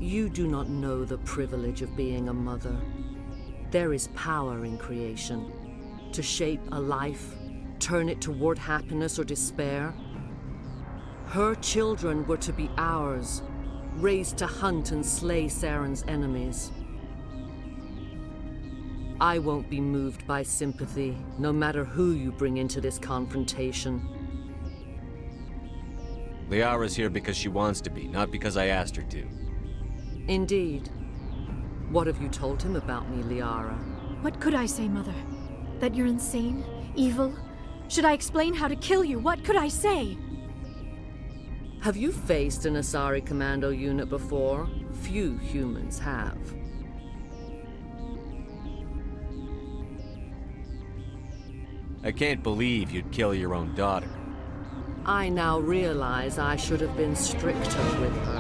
You do not know the privilege of being a mother. There is power in creation. To shape a life, turn it toward happiness or despair. Her children were to be ours, raised to hunt and slay Saren's enemies. I won't be moved by sympathy, no matter who you bring into this confrontation. Liara's here because she wants to be, not because I asked her to. Indeed. What have you told him about me, Liara? What could I say, Mother? That you're insane? Evil? Should I explain how to kill you? What could I say? Have you faced an Asari commando unit before? Few humans have. I can't believe you'd kill your own daughter. I now realize I should have been stricter with her.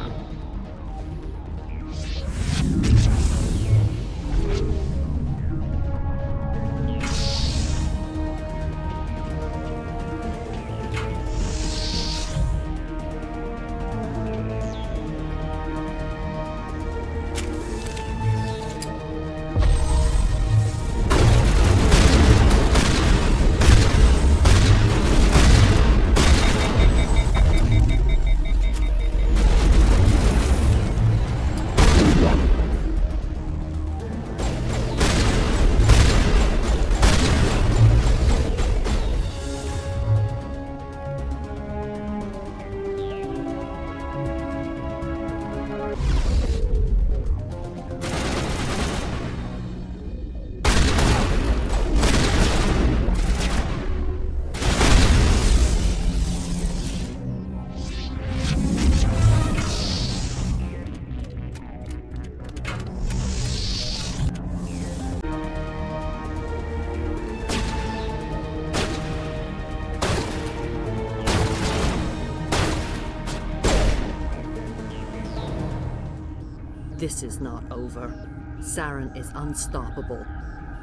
This is not over. Saren is unstoppable.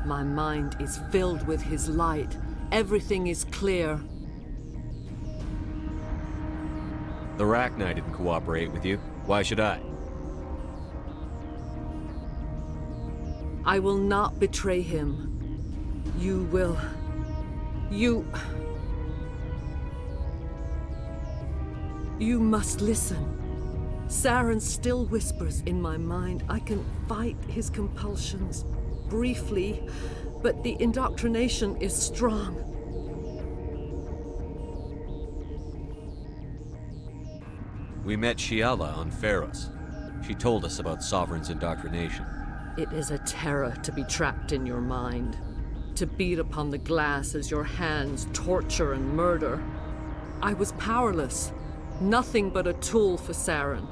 My mind is filled with his light. Everything is clear. The Rachni didn't cooperate with you. Why should I? I will not betray him. You will... You must listen. Saren still whispers in my mind. I can fight his compulsions, briefly, but the indoctrination is strong. We met Shiala on Pharos. She told us about Sovereign's indoctrination. It is a terror to be trapped in your mind, to beat upon the glass as your hands torture and murder. I was powerless, nothing but a tool for Saren.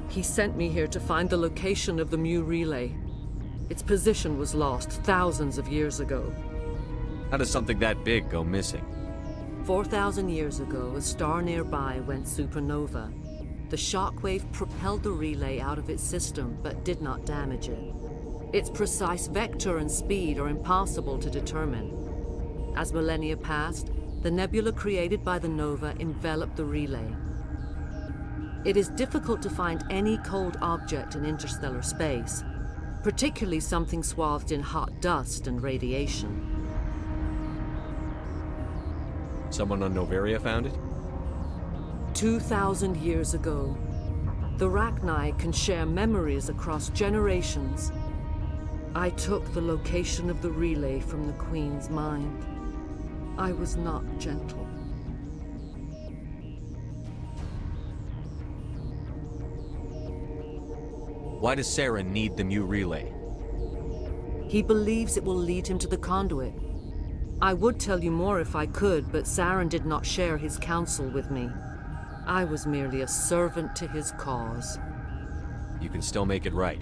He sent me here to find the location of the Mu relay. Its position was lost thousands of years ago. How does something that big go missing? 4,000 years ago, a star nearby went supernova. The shockwave propelled the relay out of its system, but did not damage it. Its precise vector and speed are impossible to determine. As millennia passed, the nebula created by the nova enveloped the relay. It is difficult to find any cold object in interstellar space, particularly something swathed in hot dust and radiation. Someone on Noveria found it? 2,000 years ago. The Rachni can share memories across generations. I took the location of the relay from the Queen's mind. I was not gentle. Why does Saren need the Mu relay? He believes it will lead him to the conduit. I would tell you more if I could, but Saren did not share his counsel with me. I was merely a servant to his cause. You can still make it right.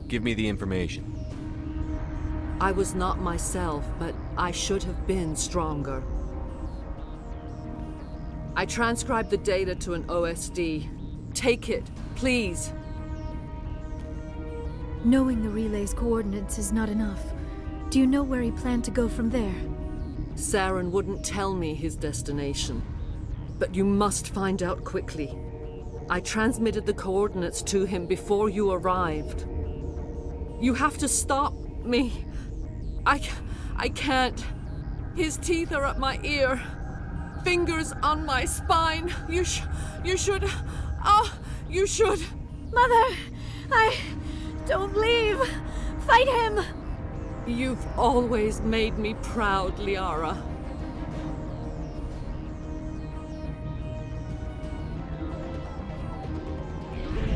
Give me the information. I was not myself, but I should have been stronger. I transcribed the data to an OSD. Take it, please. Knowing the relay's coordinates is not enough. Do you know where he planned to go from there? Saren wouldn't tell me his destination. But you must find out quickly. I transmitted the coordinates to him before you arrived. You have to stop me. I can't. His teeth are at my ear. Fingers on my spine. You should. Oh, you should. Mother! Don't leave! Fight him! You've always made me proud, Liara.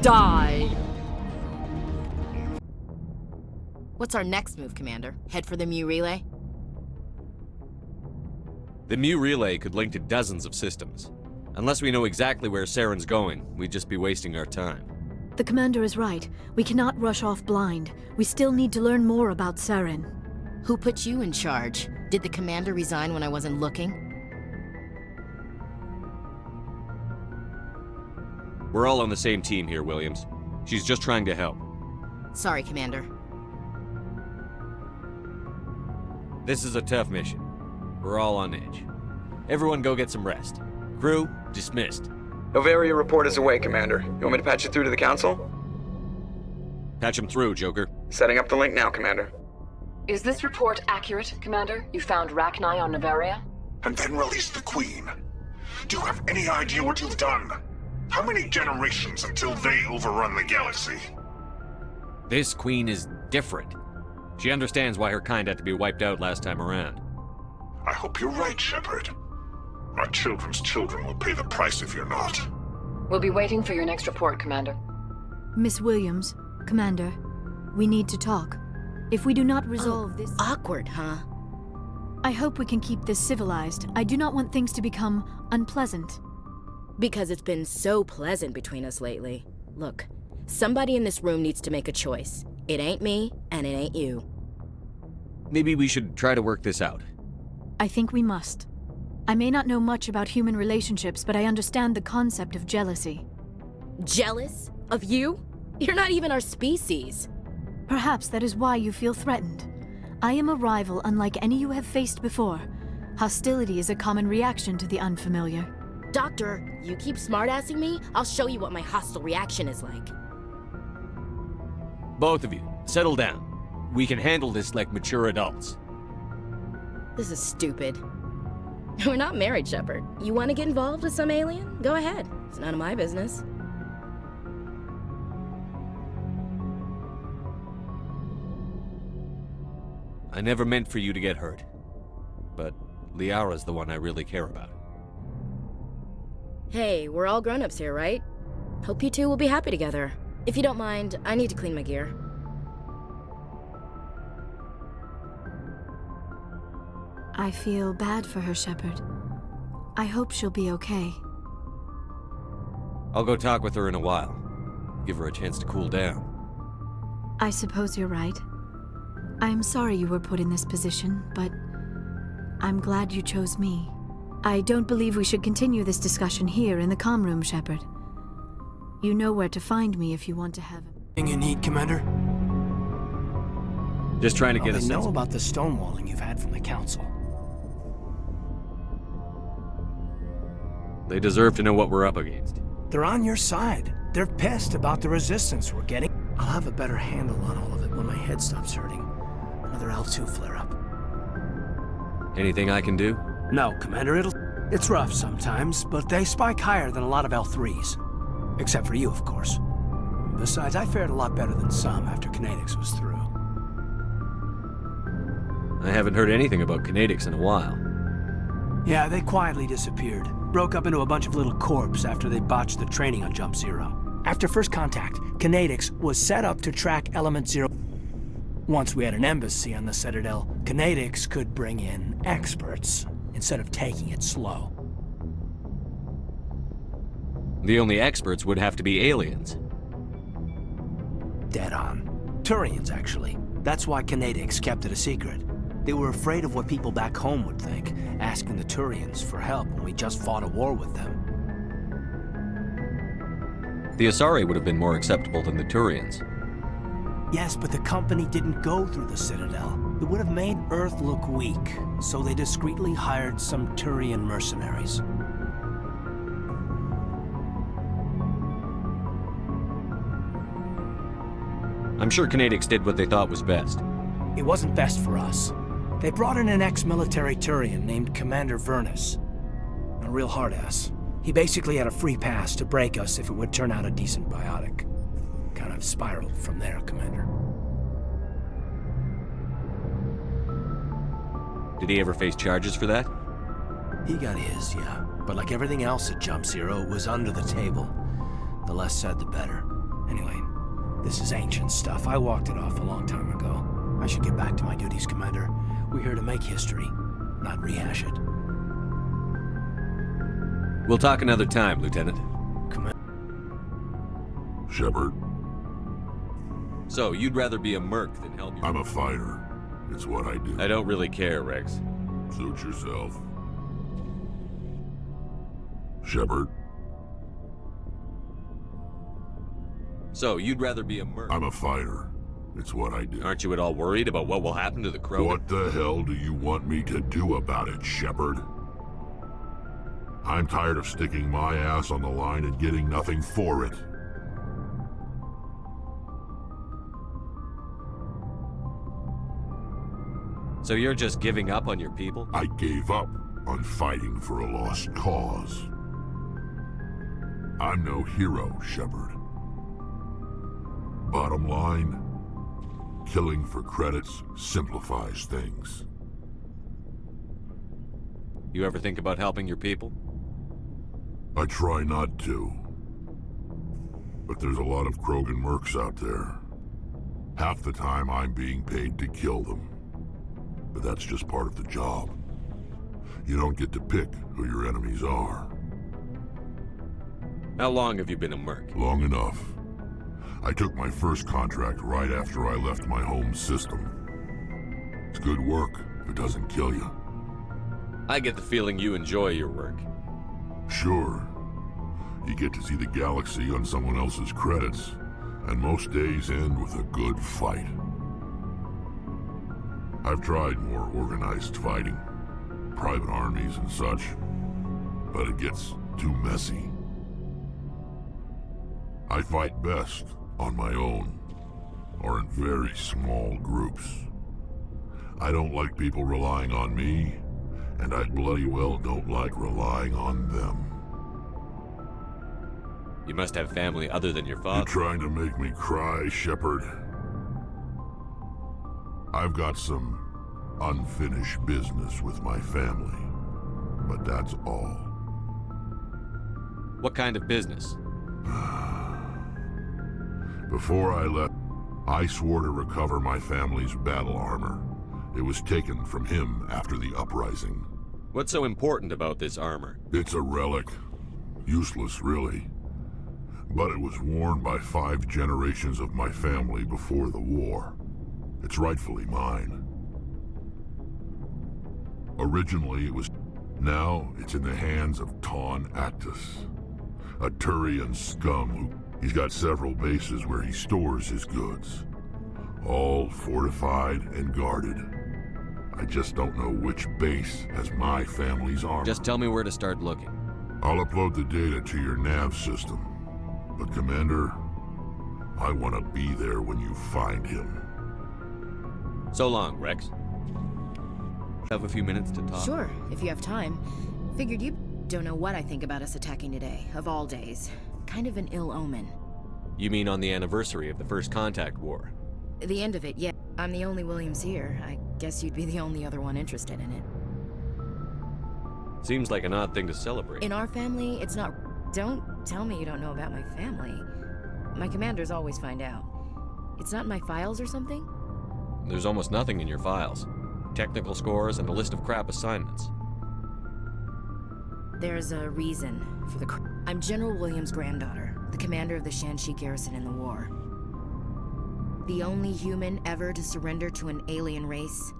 Die! What's our next move, Commander? Head for the Mu relay? The Mu relay could link to dozens of systems. Unless we know exactly where Saren's going, we'd just be wasting our time. The commander is right. We cannot rush off blind. We still need to learn more about Saren. Who put you in charge? Did the commander resign when I wasn't looking? We're all on the same team here, Williams. She's just trying to help. Sorry, Commander. This is a tough mission. We're all on edge. Everyone go get some rest. Crew, dismissed. Novaria report is away, Commander. You want me to patch you through to the Council? Patch him through, Joker. Setting up the link now, Commander. Is this report accurate, Commander? You found Rachni on Novaria? And then released the Queen. Do you have any idea what you've done? How many generations until they overrun the galaxy? This Queen is different. She understands why her kind had to be wiped out last time around. I hope you're right, Shepard. Our children's children will pay the price if you're not. We'll be waiting for your next report, Commander. Miss Williams, Commander, we need to talk. If we do not resolve this... Awkward, huh? I hope we can keep this civilized. I do not want things to become unpleasant. Because it's been so pleasant between us lately. Look, somebody in this room needs to make a choice. It ain't me, and it ain't you. Maybe we should try to work this out. I think we must. I may not know much about human relationships, but I understand the concept of jealousy. Jealous? Of you? You're not even our species. Perhaps that is why you feel threatened. I am a rival unlike any you have faced before. Hostility is a common reaction to the unfamiliar. Doctor, you keep smartassing me, I'll show you what my hostile reaction is like. Both of you, settle down. We can handle this like mature adults. This is stupid. We're not married, Shepard. You want to get involved with some alien? Go ahead. It's none of my business. I never meant for you to get hurt. But Liara's the one I really care about. Hey, we're all grown-ups here, right? Hope you two will be happy together. If you don't mind, I need to clean my gear. I feel bad for her, Shepard. I hope she'll be okay. I'll go talk with her in a while. Give her a chance to cool down. I suppose you're right. I'm sorry you were put in this position, but I'm glad you chose me. I don't believe we should continue this discussion here in the comm room, Shepard. You know where to find me if you want to have it. Anything you need, Commander? Just trying to get a They sense know of... about the stonewalling you've had from the Council. They deserve to know what we're up against. They're on your side. They're pissed about the resistance we're getting. I'll have a better handle on all of it when my head stops hurting. Another L2 flare-up. Anything I can do? No, Commander, it's rough sometimes, but they spike higher than a lot of L3s. Except for you, of course. Besides, I fared a lot better than some after Kinetics was through. I haven't heard anything about kinetics in a while. Yeah, they quietly disappeared. Broke up into a bunch of little corps after they botched the training on Jump Zero. After first contact, Kinetics was set up to track Element Zero. Once we had an embassy on the Citadel, Kinetics could bring in experts instead of taking it slow. The only experts would have to be aliens. Dead on. Turians, actually. That's why Kinetics kept it a secret. They were afraid of what people back home would think, asking the Turians for help when we just fought a war with them. The Asari would have been more acceptable than the Turians. Yes, but the company didn't go through the Citadel. It would have made Earth look weak, so they discreetly hired some Turian mercenaries. I'm sure Canadics did what they thought was best. It wasn't best for us. They brought in an ex-military Turian named Commander Vernus. A real hard-ass. He basically had a free pass to break us if it would turn out a decent biotic. Kind of spiraled from there, Commander. Did he ever face charges for that? He got his, yeah. But like everything else at Jump Zero, it was under the table. The less said, the better. Anyway, this is ancient stuff. I walked it off a long time ago. I should get back to my duties, Commander. We're here to make history, not rehash it. We'll talk another time, Lieutenant. Shepard, So, you'd rather be a merc than help your... I'm a fighter. It's what I do. I don't really care, Rex. Suit yourself. Shepard, So, you'd rather be a merc... I'm a fighter. It's what I do. Aren't you at all worried about what will happen to the Krogan? What the hell do you want me to do about it, Shepard? I'm tired of sticking my ass on the line and getting nothing for it. So you're just giving up on your people? I gave up on fighting for a lost cause. I'm no hero, Shepard. Bottom line, killing for credits simplifies things. You ever think about helping your people? I try not to. But there's a lot of Krogan mercs out there. Half the time I'm being paid to kill them. But that's just part of the job. You don't get to pick who your enemies are. How long have you been a merc? Long enough. I took my first contract right after I left my home system. It's good work if it doesn't kill you. I get the feeling you enjoy your work. Sure. You get to see the galaxy on someone else's credits, and most days end with a good fight. I've tried more organized fighting, private armies and such, but it gets too messy. I fight best on my own, or in very small groups. I don't like people relying on me, and I bloody well don't like relying on them. You must have family other than your father. You trying to make me cry, Shepard? I've got some unfinished business with my family, but that's all. What kind of business? Before I left, I swore to recover my family's battle armor. It was taken from him after the uprising. What's so important about this armor? It's a relic. Useless, really. But it was worn by 5 generations of my family before the war. It's rightfully mine. Originally it was... Now it's in the hands of Ton Actus, a Turian scum who... He's got several bases where he stores his goods. All fortified and guarded. I just don't know which base has my family's armor. Just tell me where to start looking. I'll upload the data to your nav system. But Commander, I want to be there when you find him. So long, Rex. Have a few minutes to talk? Sure, if you have time. Figured you don't know what I think about us attacking today, of all days. Kind of an ill omen. You mean on the anniversary of the First Contact War? The end of it, yeah. I'm the only Williams here. I guess you'd be the only other one interested in it. Seems like an odd thing to celebrate. In our family, it's not... Don't tell me you don't know about my family. My commanders always find out. It's not in my files or something? There's almost nothing in your files. Technical scores and a list of crap assignments. There's a reason for the... I'm General Williams' granddaughter, the commander of the Shanxi garrison in the war. The only human ever to surrender to an alien race.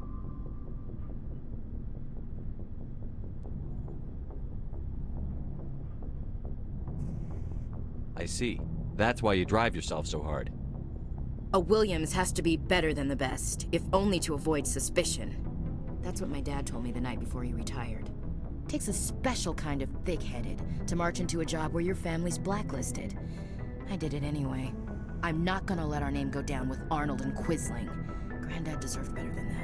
I see. That's why you drive yourself so hard. A Williams has to be better than the best, if only to avoid suspicion. That's what my dad told me the night before he retired. Takes a special kind of thick-headed to march into a job where your family's blacklisted. I did it anyway. I'm not gonna let our name go down with Arnold and Quisling. Granddad deserved better than that.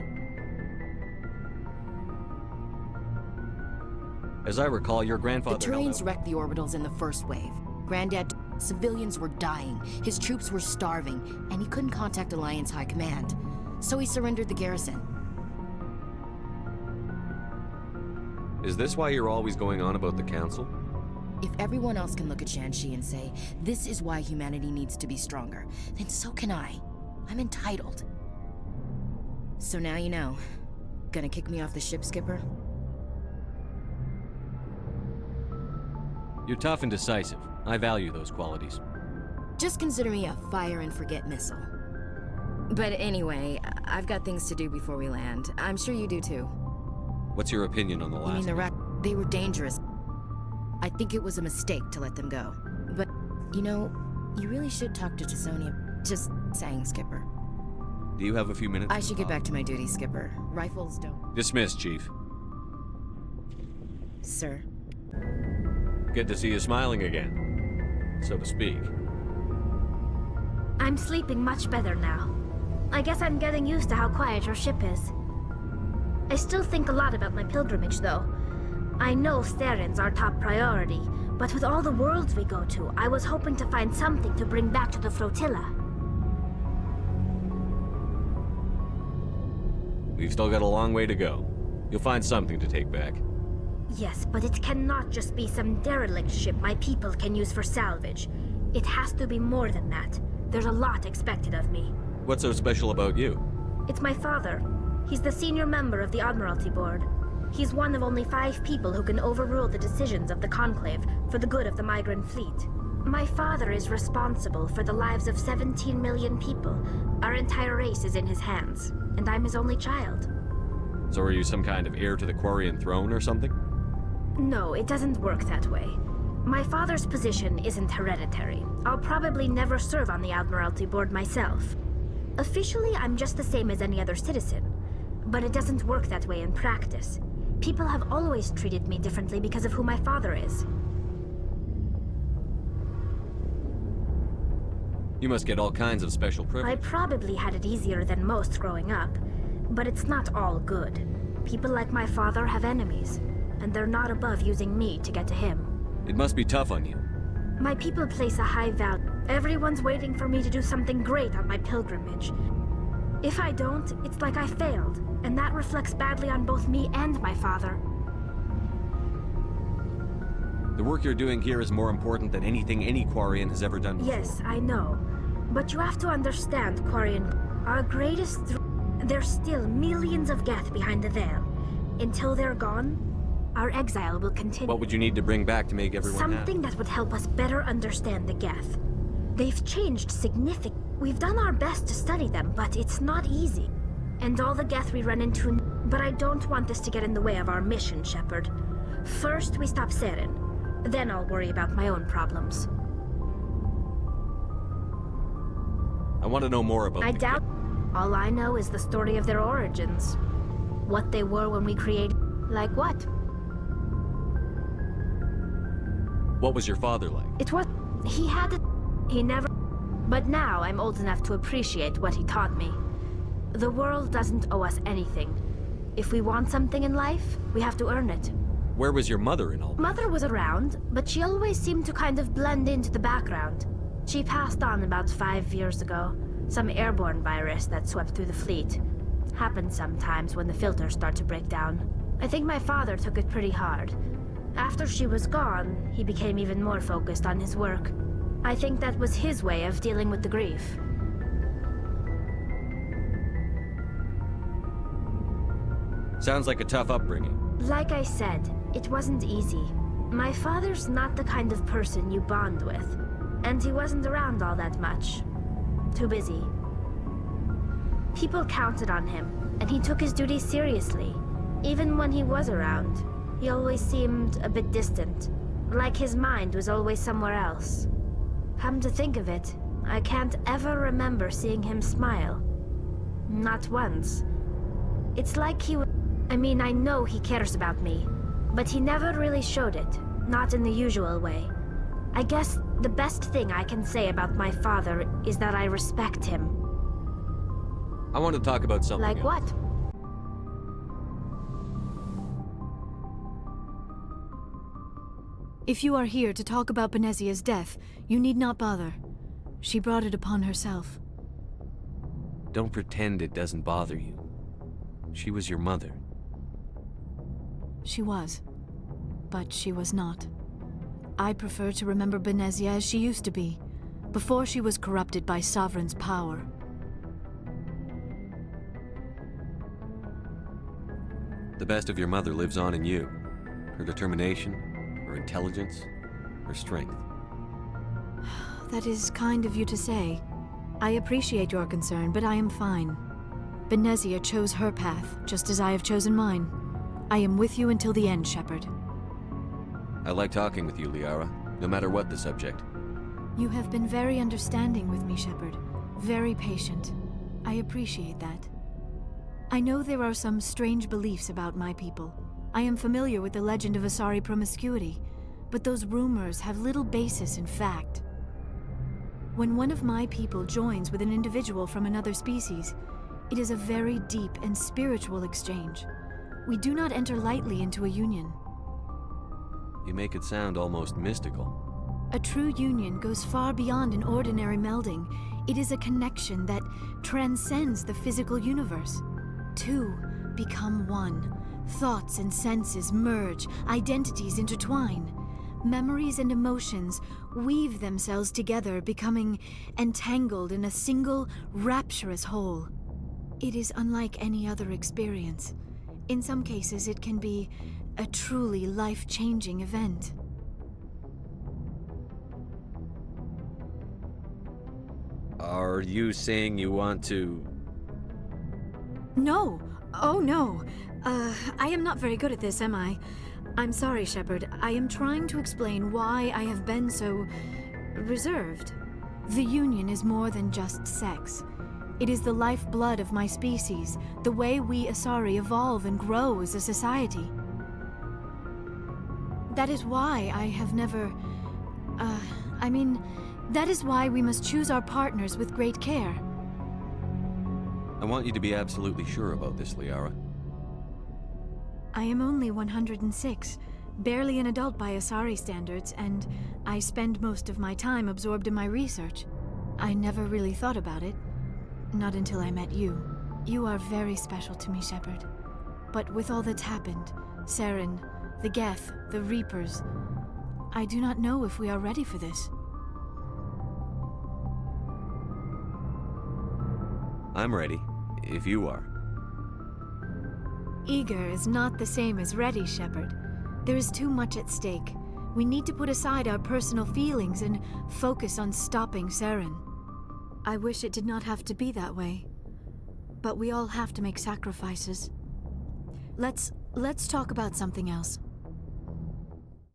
As I recall, your grandfather... The Turians wrecked the orbitals in the first wave. Granddad... Civilians were dying, his troops were starving, and he couldn't contact Alliance High Command. So he surrendered the garrison. Is this why you're always going on about the Council? If everyone else can look at Shanxi and say, this is why humanity needs to be stronger, then so can I. I'm entitled. So now you know. Gonna kick me off the ship, Skipper? You're tough and decisive. I value those qualities. Just consider me a fire-and-forget missile. But anyway, I've got things to do before we land. I'm sure you do too. What's your opinion on the last You mean the one? wreck? They were dangerous. I think it was a mistake to let them go. But, you know, you really should talk to Tisonia. Just saying, Skipper. Do you have a few minutes? I should get back to my duty, Skipper. Rifles don't... Dismissed, Chief. Sir. Good to see you smiling again, so to speak. I'm sleeping much better now. I guess I'm getting used to how quiet your ship is. I still think a lot about my pilgrimage, though. I know Steren's our top priority, but with all the worlds we go to, I was hoping to find something to bring back to the flotilla. We've still got a long way to go. You'll find something to take back. Yes, but it cannot just be some derelict ship my people can use for salvage. It has to be more than that. There's a lot expected of me. What's so special about you? It's my father. He's the senior member of the Admiralty Board. He's one of only 5 people who can overrule the decisions of the Conclave for the good of the migrant fleet. My father is responsible for the lives of 17 million people. Our entire race is in his hands, and I'm his only child. So are you some kind of heir to the Quarian throne or something? No, it doesn't work that way. My father's position isn't hereditary. I'll probably never serve on the Admiralty Board myself. Officially, I'm just the same as any other citizen. But it doesn't work that way in practice. People have always treated me differently because of who my father is. You must get all kinds of special I privileges. probably had it easier than most growing up, but it's not all good. People like my father have enemies, and they're not above using me to get to him. It must be tough on you. My people place a high value. Everyone's waiting for me to do something great on my pilgrimage. If I don't, it's like I failed, and that reflects badly on both me and my father. The work you're doing here is more important than anything any Quarian has ever done before. Yes, I know. But you have to understand, Quarian, our greatest there's still millions of Geth behind the veil. Until they're gone, our exile will continue. What would you need to bring back to make everyone Something that would help us better understand the Geth. They've changed significantly. We've done our best to study them, but it's not easy. And all the Geth we run into... But I don't want this to get in the way of our mission, Shepard. First, we stop Seren. Then I'll worry about my own problems. I want to know more about I the doubt... All I know is the story of their origins. What they were when we created... Like what? What was your father like? It was... He had it... He never... But now I'm old enough to appreciate what he taught me. The world doesn't owe us anything. If we want something in life, we have to earn it. Where was your mother in all this? Mother was around, but she always seemed to kind of blend into the background. She passed on about 5 years ago. Some airborne virus that swept through the fleet. Happens sometimes when the filters start to break down. I think my father took it pretty hard. After she was gone, he became even more focused on his work. I think that was his way of dealing with the grief. Sounds like a tough upbringing. Like I said, it wasn't easy. My father's not the kind of person you bond with, and he wasn't around all that much. Too busy. People counted on him, and he took his duties seriously. Even when he was around, he always seemed a bit distant, like his mind was always somewhere else. Come to think of it, I can't ever remember seeing him smile. Not once. It's like he would... I mean, I know he cares about me, but he never really showed it, not in the usual way. I guess The best thing I can say about my father is that I respect him. I want to talk about something Like else. what? If you are here to talk about Benezia's death, you need not bother. She brought it upon herself. Don't pretend it doesn't bother you. She was your mother. She was. But she was not. I prefer to remember Benezia as she used to be, before she was corrupted by Sovereign's power. The best of your mother lives on in you. Her determination, her intelligence, her strength. That is kind of you to say. I appreciate your concern, but I am fine. Benezia chose her path, just as I have chosen mine. I am with you until the end, Shepard. I like talking with you, Liara, no matter what the subject. You have been very understanding with me, Shepard. Very patient. I appreciate that. I know there are some strange beliefs about my people. I am familiar with the legend of Asari promiscuity, but those rumors have little basis in fact. When one of my people joins with an individual from another species, it is a very deep and spiritual exchange. We do not enter lightly into a union. You make it sound almost mystical. A true union goes far beyond an ordinary melding. It is a connection that transcends the physical universe. Two become one. Thoughts and senses merge, identities intertwine. Memories and emotions weave themselves together, becoming entangled in a single, rapturous whole. It is unlike any other experience. In some cases, it can be a truly life-changing event. Are you saying you want to... No! Oh no! I am not very good at this, am I? I'm sorry, Shepard. I am trying to explain why I have been so... reserved. The Union is more than just sex. It is the lifeblood of my species, the way we Asari evolve and grow as a society. That is why I have never... that is why we must choose our partners with great care. I want you to be absolutely sure about this, Liara. I am only 106, barely an adult by Asari standards, and I spend most of my time absorbed in my research. I never really thought about it. Not until I met you. You are very special to me, Shepard. But with all that's happened, Saren, the Geth, the Reapers, I do not know if we are ready for this. I'm ready, if you are. Eager is not the same as ready, Shepard. There is too much at stake. We need to put aside our personal feelings and focus on stopping Saren. I wish it did not have to be that way. But we all have to make sacrifices. Let's talk about something else.